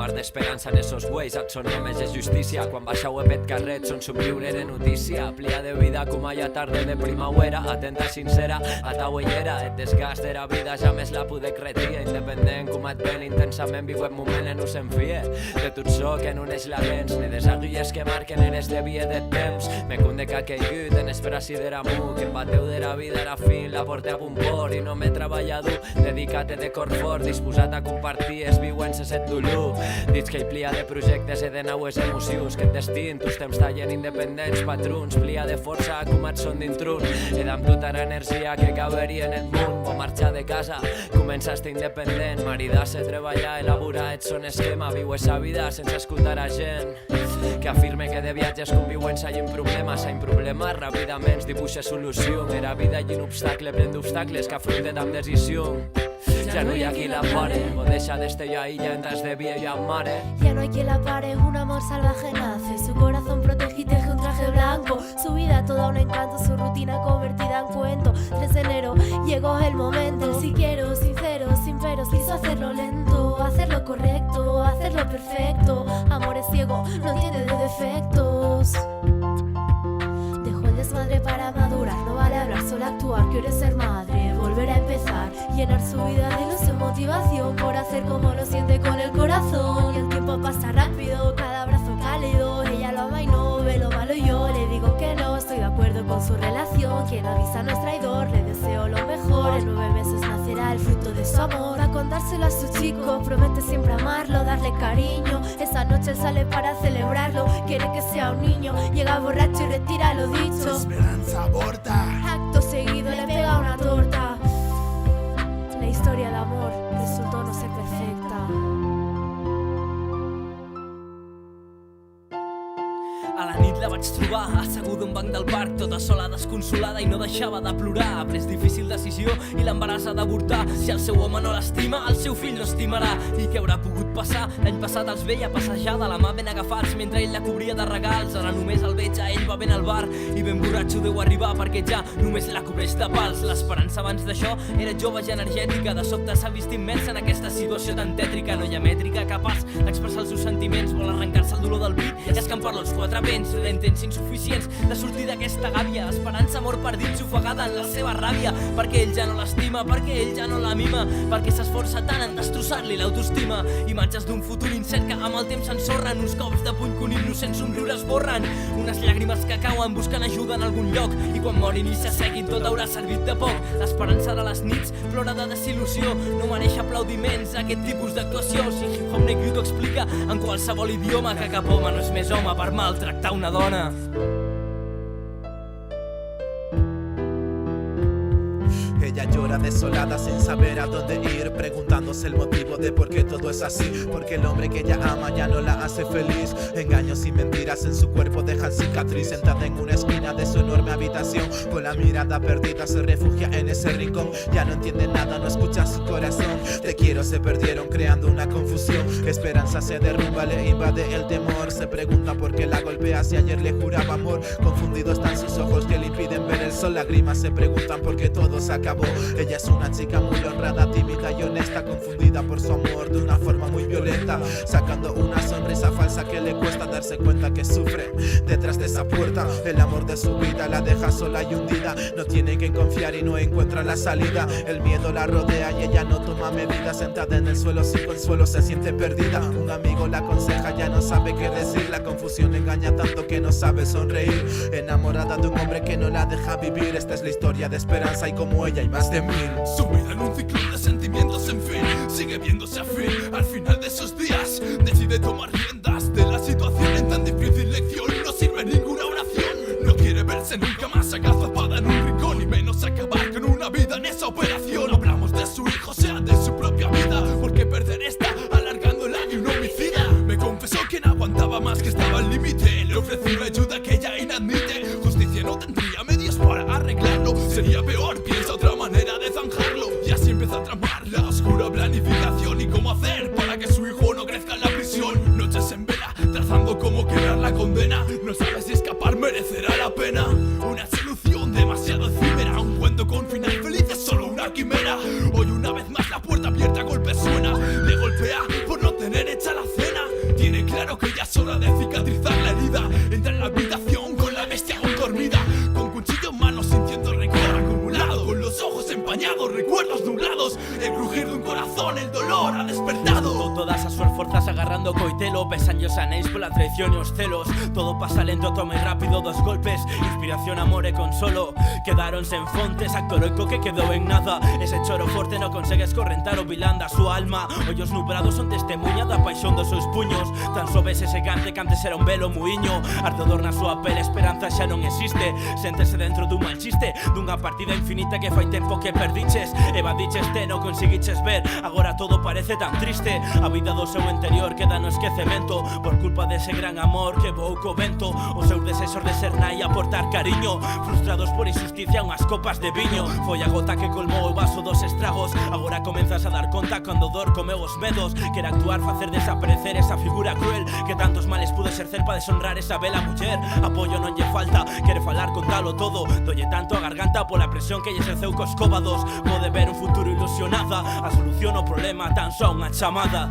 mar d'esperança en esos güeis, et són només és justícia. Quan baixau pet carret són somriure de notícia. Plia de vida com a tarde de primavera, atenta sincera a ta uellera. Et desgast de la vida ja més la pude cretia. Independent com et ven intensament viu moment en us enfie. De tot so que no neix la vens, ni des agulles que marquen en este vie de temps. Me conde que ha caigut en esperaci de l'amor, que el bateu de la vida era fin, la porte a bon port i no m'he treballat dur. Dedicat de cor fort, disposat a compartir es viuences set dolor. Dits que hi plia de projectes i de naues emocions, que et destin tus temps tallen independents patrons. Plia de força com et són d'intrun, he d'amb tota l'energia que caberia en el món. O marxar de casa, comença a estar independent, maridar-se, treballar, elaborar et son esquema. Viu esa vida sense escoltar a gent que afirme que de viatges conviuents hi ha problemes, ràpidament dibuixa solució. Era vida i un obstacle plen d'obstacles que afronten amb decisió. Ya no hay aquí la pare, o deja de este ya y ya entras de vieja mare. Ya no hay quien la pare, un amor salvaje nace. Su corazón protege y teje un traje blanco. Su vida toda un encanto, su rutina convertida en cuento. 3 de enero llegó el momento. El si quiero, sincero, sin peros. Quiso hacerlo lento, hacerlo correcto, hacerlo perfecto. Amor es ciego, no entiende de defectos. Dejó el desmadre para madurar. No vale hablar, solo actuar. Quiere ser madre, volver a empezar. Llenar su vida de ilusión, motivación por hacer como lo siente con el corazón. Y el tiempo pasa rápido, cada abrazo cálido. Ella lo ama y no ve lo malo y yo le digo que no estoy de acuerdo con su relación. Quien avisa no es traidor, le deseo lo mejor. En 9 meses nacerá el fruto de su amor. Va a contárselo a su chico, promete siempre amarlo, darle cariño. Esa noche él sale para celebrarlo, quiere que sea un niño. Llega borracho y retira lo dicho. Esperanza aborta. Acto seguido le pega una torta. La historia de amor resultó no ser perfecta. A la nit la vaig trobar asseguda a un banc del parc, tota sola, desconsolada i no deixava de plorar. Ha pres difícil decisió i l'embaràs ha d'avortar. Si el seu home no l'estima, el seu fill no estimarà. I què haurà pogut passar? L'any passat els veia passejar de la mà ben agafats mentre ell la cobria de regals. Ara només el veig a ell bevent al bar i ben borratxo deu arribar perquè ja només la cobreix de pals. L'esperança abans d'això era jove i energètica. De sobte s'ha vist immersa en aquesta situació tan tètrica. No hi ha mètrica capaç d'expressar els seus sentiments. Vol arrencar-se el dolor del pit i escampar-lo als 4 vents. Intents insuficients de sortir d'aquesta gàbia. Esperança, amor perdit, ofegada en la seva ràbia. Perquè ell ja no l'estima, perquè ell ja no la mima, perquè s'esforça tant en destrossar-li l'autoestima. Imatges d'un futur incert que amb el temps s'ensorren. Uns cops de puny que un innocent somriure esborren. Unes llàgrimes que cauen buscant ajuda en algun lloc. I quan morin i s'asseguin tot haurà servit de poc. L'esperança de les nits plora de desil·lusió. No mereix aplaudiments aquest tipus d'actuació. Si hip-hop negre t'ho explica en qualsevol idioma, que cap home no és més home per maltractar una dona. Ella llora desolada sin saber a dónde ir, preguntándose el motivo de por qué todo es así. Porque el hombre que ella ama ya no la hace feliz. Engaños y mentiras en su cuerpo dejan cicatriz. Sentada en una esquina de su enorme habitación, con la mirada perdida se refugia en ese rincón. Ya no entiende nada, no escucha su corazón. Te quiero se perdieron creando una confusión. Esperanza se derrumba, le invade el temor. Se pregunta por qué la golpea si ayer le juraba amor. Confundidos están sus ojos que le impiden ver el sol. Lágrimas se preguntan por qué todo se acabó. Ella es una chica muy honrada, tímida y honesta, confundida por su amor de una forma muy violenta, sacando una sonrisa falsa que le cuesta darse cuenta que sufre detrás de esa puerta. El amor de su vida la deja sola y hundida, no tiene quien confiar y no encuentra la salida. El miedo la rodea y ella no toma medidas, sentada en el suelo sin consuelo se siente perdida. Un amigo la aconseja, ya no sabe qué decir, la confusión engaña tanto que no sabe sonreír. Enamorada de un hombre que no la deja vivir, esta es la historia de Esperanza y como ella hay más de 1000. Sumida en un ciclo de sentimientos sin fin, sigue viéndose afín. Al final de esos días decide tomar riendas de la situación. En tan difícil lección no sirve ninguna oración. No quiere verse nunca más agazapada en un rincón, y menos acabar con una vida en esa operación. Hablamos de su hijo, sea de su propia vida, porque perder está alargando el año un homicida. Me confesó que no aguantaba más, que estaba al límite. Le ofrecí una ayuda que ella inadmite. Justicia no tendría medios para arreglarlo, sería peor, piensa otra manera de zanjarlo. Y así empieza a tramar la oscura planificación y cómo hacer para que su hijo no crezca en la prisión. Noches en vela, trazando cómo quebrar la condena. No sabe si escapar merecerá la pena. Una solución demasiado efímera, un cuento con final feliz es solo una quimera. Hoy una vez más la puerta abierta a golpes suena. Le golpea por no tener hecha la cena. acompañados, recuerdos nublados, el crujir de un corazón, el dolor ha despertado. Todas as súas forzas agarrando coitelo, pesan os anéis pola traición e os celos. Todo pasa lento, toma e rápido, dos golpes, inspiración, amor e consolo. Quedáronse en fontes, acto heroico que quedou en nada. Ese choro forte non consegues correntar o vilán da súa alma. Ollos nubrados son testemunha da paixón dos seus puños. Tan só ves ese gante que antes era un velo muiño. Ardedor na súa pele, esperanza xa non existe. Séntese dentro dun mal chiste, dunha partida infinita que fai tempo que perdiches. Evadicheste, non conseguiches ver, agora todo parece tan triste. A vida do seu interior queda no esquecemento por culpa dese gran amor que voou co vento. Os seus desexos de ser nai, aportar cariño, frustrados por injusticia, unhas copas de viño. Foi a gota que colmou o vaso dos estragos. Agora comenzas a dar conta cando dor comeu os medos. Quere actuar, facer desaparecer esa figura cruel que tantos males pudo exercer para deshonrar esa bela muller. Apoio non lle falta, quere falar con talo todo. Dolle tanto a garganta pola presión que lle exerceu cos cóbados. Pode ver un futuro ilusionada, a solución ao problema tan só unha chamada.